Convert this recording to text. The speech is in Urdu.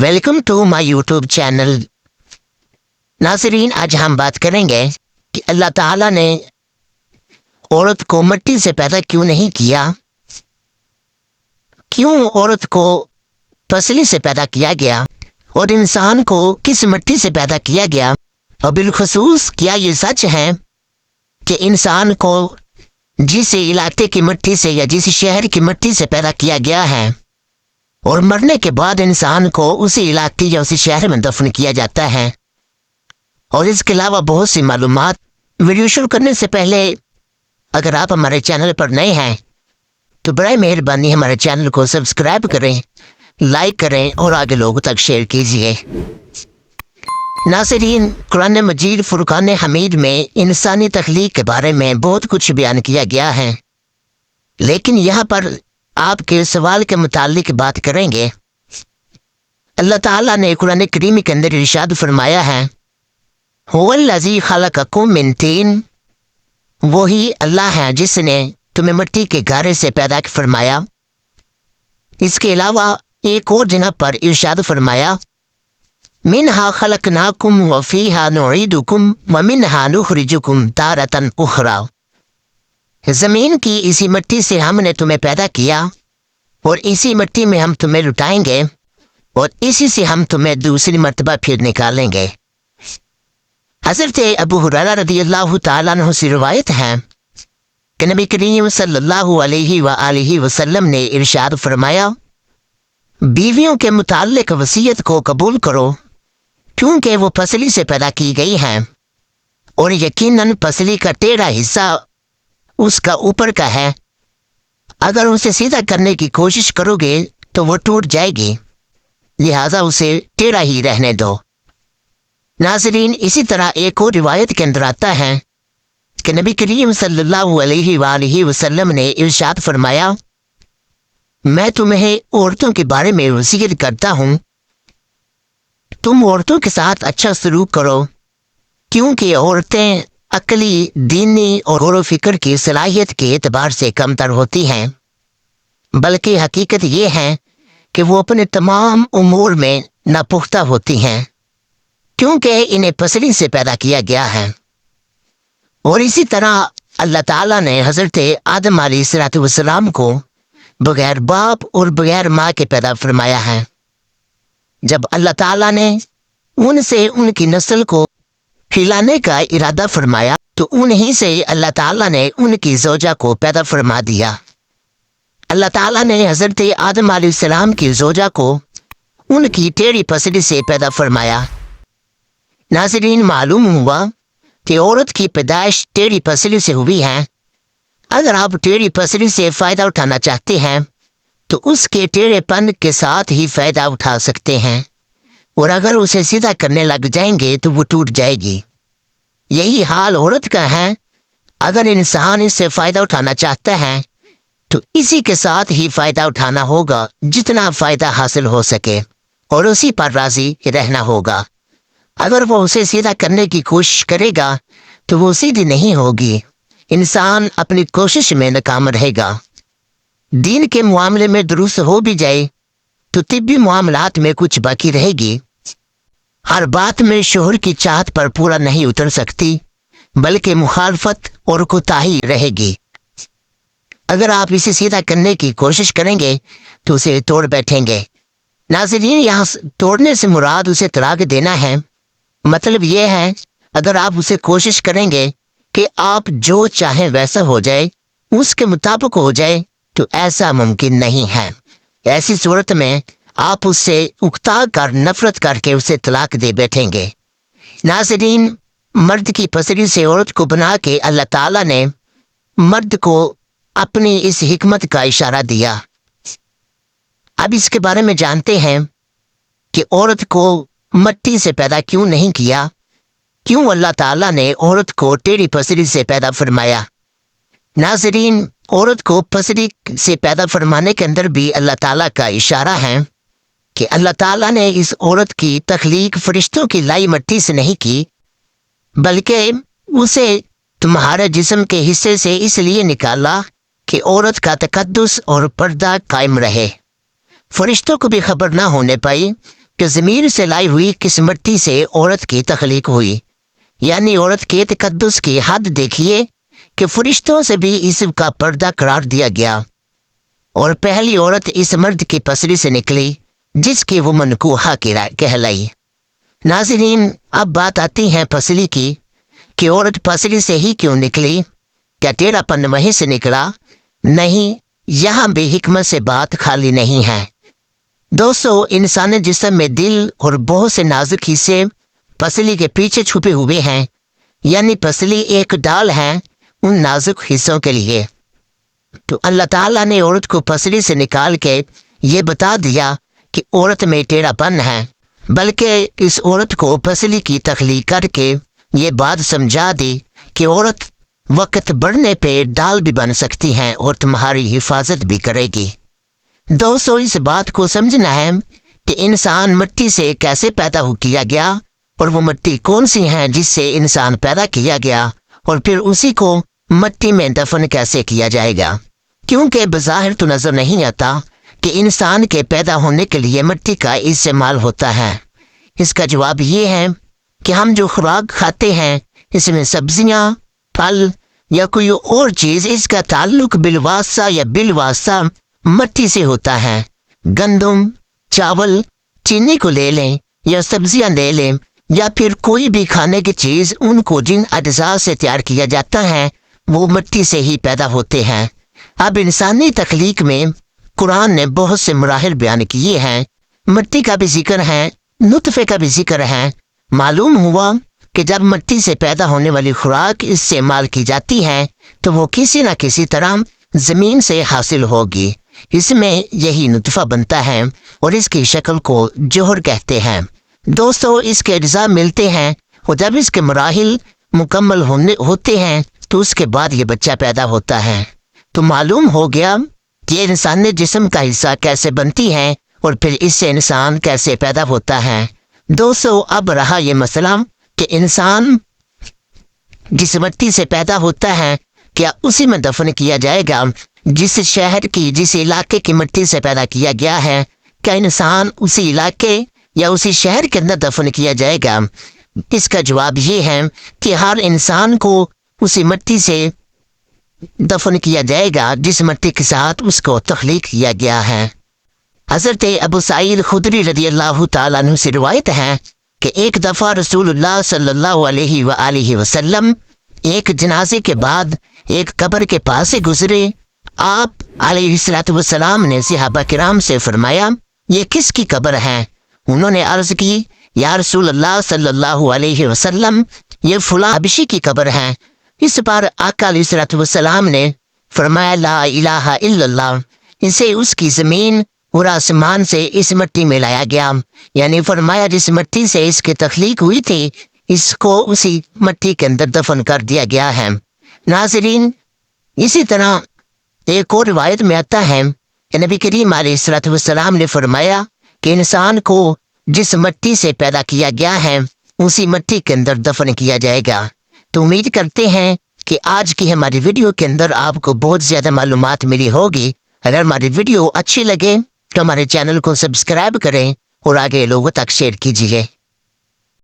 Welcome to my YouTube channel. ناظرین، آج ہم بات کریں گے کہ اللہ تعالیٰ نے عورت کو مٹی سے پیدا کیوں نہیں کیا، کیوں عورت کو پسلی سے پیدا کیا گیا اور انسان کو کس مٹی سے پیدا کیا گیا، اور بالخصوص کیا یہ سچ ہے کہ انسان کو جس علاقے کی مٹی سے یا جس شہر کی مٹی سے پیدا کیا گیا ہے اور مرنے کے بعد انسان کو اسی علاقے یا اسی شہر میں دفن کیا جاتا ہے۔ اور اس کے علاوہ بہت سی معلومات۔ ویڈیو شروع کرنے سے پہلے اگر آپ ہمارے چینل پر نئے ہیں تو برائے مہربانی ہمارے چینل کو سبسکرائب کریں، لائک کریں اور آگے لوگوں تک شیئر کیجیے۔ ناظرین، قرآن مجید فرقان حمید میں انسانی تخلیق کے بارے میں بہت کچھ بیان کیا گیا ہے، لیکن یہاں پر آپ کے سوال کے متعلق بات کریں گے۔ اللہ تعالیٰ نے قرآن کریم کے اندر ارشاد فرمایا ہے، هو الذی خلقکم من طین، وہی اللہ ہے جس نے تمہیں مٹی کے گارے سے پیدا فرمایا۔ اس کے علاوہ ایک اور جگہ پر ارشاد فرمایا، منہا خلقناکم وفیہا نعیدکم ومنہا نخرجکم تارۃ اخری، زمین کی اسی مٹی سے ہم نے تمہیں پیدا کیا اور اسی مٹی میں ہم تمہیں لٹائیں گے اور اسی سے ہم تمہیں دوسری مرتبہ پھر نکالیں گے۔ حضرت ابو ہریرہ رضی اللہ تعالیٰ عنہ سے روایت ہے کہ نبی کریم صلی اللہ علیہ وآلہ وسلم نے ارشاد فرمایا، بیویوں کے متعلق وصیت کو قبول کرو کیونکہ وہ پسلی سے پیدا کی گئی ہیں، اور یقیناً پسلی کا ٹیڑھا حصہ اس کا اوپر کا ہے، اگر اسے سیدھا کرنے کی کوشش کرو گے تو وہ ٹوٹ جائے گی، لہذا اسے ٹیڑھا ہی رہنے دو۔ ناظرین، اسی طرح ایک اور روایت کے اندر آتا ہے کہ نبی کریم صلی اللہ علیہ وآلہ وسلم نے ارشاد فرمایا، میں تمہیں عورتوں کے بارے میں وصیت کرتا ہوں، تم عورتوں کے ساتھ اچھا سلوک کرو، کیونکہ عورتیں عقلی، دینی اور غور و فکر کی صلاحیت کے اعتبار سے کمتر ہوتی ہیں، بلکہ حقیقت یہ ہے کہ وہ اپنے تمام امور میں ناپختہ ہوتی ہیں، کیونکہ انہیں پسلی سے پیدا کیا گیا ہے۔ اور اسی طرح اللہ تعالیٰ نے حضرت آدم علیہ السلام کو بغیر باپ اور بغیر ماں کے پیدا فرمایا ہے۔ جب اللہ تعالیٰ نے ان سے ان کی نسل کو پھیلانے کا ارادہ فرمایا تو انہی سے اللہ تعالیٰ نے ان کی زوجہ کو پیدا فرما دیا۔ اللہ تعالیٰ نے حضرت آدم علیہ السلام کی زوجہ کو ان کی ٹیڑھی پسلی سے پیدا فرمایا۔ ناظرین، معلوم ہوا کہ عورت کی پیدائش ٹیڑھی پسلی سے ہوئی ہے۔ اگر آپ ٹیڑھی پسلی سے فائدہ اٹھانا چاہتے ہیں تو اس کے ٹیڑھے پن کے ساتھ ہی فائدہ اٹھا سکتے ہیں، اور اگر اسے سیدھا کرنے لگ جائیں گے تو وہ ٹوٹ جائے گی۔ یہی حال عورت کا ہے، اگر انسان اس سے فائدہ اٹھانا چاہتا ہے تو اسی کے ساتھ ہی فائدہ اٹھانا ہوگا جتنا فائدہ حاصل ہو سکے، اور اسی پر راضی رہنا ہوگا۔ اگر وہ اسے سیدھا کرنے کی کوشش کرے گا تو وہ سیدھی نہیں ہوگی، انسان اپنی کوشش میں ناکام رہے گا۔ دین کے معاملے میں درست ہو بھی جائے تو طبی معاملات میں کچھ باقی رہے گی۔ ہر بات میں شوہر کی چاہت پر پورا نہیں اتر سکتی، بلکہ مخالفت اور کوتاہی رہے گی۔ اگر آپ اسے سیدھا کرنے کی کوشش کریں گے تو اسے توڑ بیٹھیں گے۔ ناظرین، یہاں توڑنے سے مراد اسے طلاق دینا ہے۔ مطلب یہ ہے، اگر آپ اسے کوشش کریں گے کہ آپ جو چاہیں ویسا ہو جائے، اس کے مطابق ہو جائے، تو ایسا ممکن نہیں ہے۔ ایسی صورت میں آپ اس سے اکتا کر، نفرت کر کے اسے طلاق دے بیٹھیں گے۔ ناظرین، مرد کی پسلی سے عورت کو بنا کے اللہ تعالیٰ نے مرد کو اپنی اس حکمت کا اشارہ دیا۔ اب اس کے بارے میں جانتے ہیں کہ عورت کو مٹی سے پیدا کیوں نہیں کیا، کیوں اللہ تعالیٰ نے عورت کو ٹیڑھی پسلی سے پیدا فرمایا۔ ناظرین، عورت کو پسلی سے پیدا فرمانے کے اندر بھی اللہ تعالیٰ کا اشارہ ہے کہ اللہ تعالیٰ نے اس عورت کی تخلیق فرشتوں کی لائی مٹی سے نہیں کی، بلکہ اسے تمہارے جسم کے حصے سے اس لیے نکالا کہ عورت کا تقدس اور پردہ قائم رہے۔ فرشتوں کو بھی خبر نہ ہونے پائی کہ زمین سے لائی ہوئی کس مٹی سے عورت کی تخلیق ہوئی، یعنی عورت کے تقدس کی حد دیکھیے کہ فرشتوں سے بھی اس کا پردہ قرار دیا گیا، اور پہلی عورت اس مرد کی پسلی سے نکلی جس کی وہ منکوحہ کہلائی۔ ناظرین، اب بات آتی ہے پسلی کی کہ عورت پسلی سے ہی کیوں نکلی؟ کیا ٹیڑھا پن وہیں سے نکلا؟ نہیں، یہاں بھی حکمت سے بات خالی نہیں ہے۔ دوستو، انسانی جسم میں دل اور بہت سے نازک حصے پسلی کے پیچھے چھپے ہوئے ہیں، یعنی پسلی ایک ڈال ہے ان نازک حصوں کے لیے۔ تو اللہ تعالیٰ نے عورت کو پسلی سے نکال کے یہ بتا دیا کہ عورت میں ٹیڑھا پن ہے، بلکہ اس عورت کو پسلی کی تخلیق کر کے یہ بات سمجھا دی کہ عورت وقت بڑھنے پہ ڈال بھی بن سکتی ہے اور تمہاری حفاظت بھی کرے گی۔ دوستو، اس بات کو سمجھنا ہے کہ انسان مٹی سے کیسے پیدا کیا گیا، اور وہ مٹی کون سی ہے جس سے انسان پیدا کیا گیا، اور پھر اسی کو مٹی میں دفن کیسے کیا جائے گا، کیونکہ بظاہر تو نظر نہیں آتا کہ انسان کے پیدا ہونے کے لیے مٹی کا استعمال ہوتا ہے۔ اس کا جواب یہ ہے کہ ہم جو خوراک کھاتے ہیں، اس میں سبزیاں، پھل یا کوئی اور چیز، اس کا تعلق بالواسطہ یا بالواسطہ مٹی سے ہوتا ہے۔ گندم، چاول، چینی کو لے لیں یا سبزیاں لے لیں یا پھر کوئی بھی کھانے کی چیز، ان کو جن اجزاء سے تیار کیا جاتا ہے وہ مٹی سے ہی پیدا ہوتے ہیں۔ اب انسانی تخلیق میں قرآن نے بہت سے مراحل بیان کیے ہیں، مٹی کا بھی ذکر ہے، نطفے کا بھی ذکر ہے۔ معلوم ہوا کہ جب مٹی سے پیدا ہونے والی خوراک استعمال کی جاتی ہے تو وہ کسی نہ کسی طرح زمین سے حاصل ہوگی، اس میں یہی نطفہ بنتا ہے اور اس کی شکل کو جوہر کہتے ہیں۔ دوستو، اس کے اجزاء ملتے ہیں اور جب اس کے مراحل مکمل ہوتے ہیں تو اس کے بعد یہ بچہ پیدا ہوتا ہے۔ تو معلوم ہو گیا کہ انسانی جسم کا حصہ کیسے بنتی ہے اور پھر اس سے انسان کیسے پیدا ہوتا ہے۔ دوستو، اب رہا یہ مسئلہ کہ انسان جس مٹی سے پیدا ہوتا ہے کیا اسی میں دفن کیا جائے گا جس شہر کی، جس علاقے کی مٹی سے پیدا کیا گیا ہے؟ کیا انسان اسی علاقے یا اسی شہر کے اندر دفن کیا جائے گا؟ اس کا جواب یہ ہے کہ ہر انسان کو اسی مٹی سے دفن کیا جائے گا جس مٹی کے ساتھ اس کو تخلیق کیا گیا ہے۔ حضرت ابو سعید خدری رضی اللہ تعالیٰ عنہ سے روایت ہے کہ ایک دفعہ رسول اللہ صلی اللہ علیہ وآلہ وسلم ایک جنازے کے بعد ایک قبر کے پاس سے گزرے۔ آپ علیہ السلام نے صحابہ کرام سے فرمایا، یہ کس کی قبر ہے؟ انہوں نے عرض کی، یا رسول اللہ صلی اللہ علیہ وسلم، یہ فلاں حبشی کی قبر ہے۔ اس پر آقا علیہ السلام نے فرمایا، لا الہ الا اللہ، اسے اس کی زمین اور آسمان سے اس مٹی میں لایا گیا، یعنی فرمایا جس مٹی سے اس کی تخلیق ہوئی تھی اس کو اسی مٹی کے اندر دفن کر دیا گیا ہے۔ ناظرین، اسی طرح ایک اور روایت میں آتا ہے کہ نبی کریم علیہ السلام نے فرمایا کہ انسان کو جس مٹی سے پیدا کیا گیا ہے اسی مٹی کے اندر دفن کیا جائے گا۔ تو امید کرتے ہیں کہ آج کی ہماری ویڈیو کے اندر آپ کو بہت زیادہ معلومات ملی ہوگی۔ اگر ہماری ویڈیو اچھی لگے تو ہمارے چینل کو سبسکرائب کریں اور آگے لوگوں تک شیئر کیجیے۔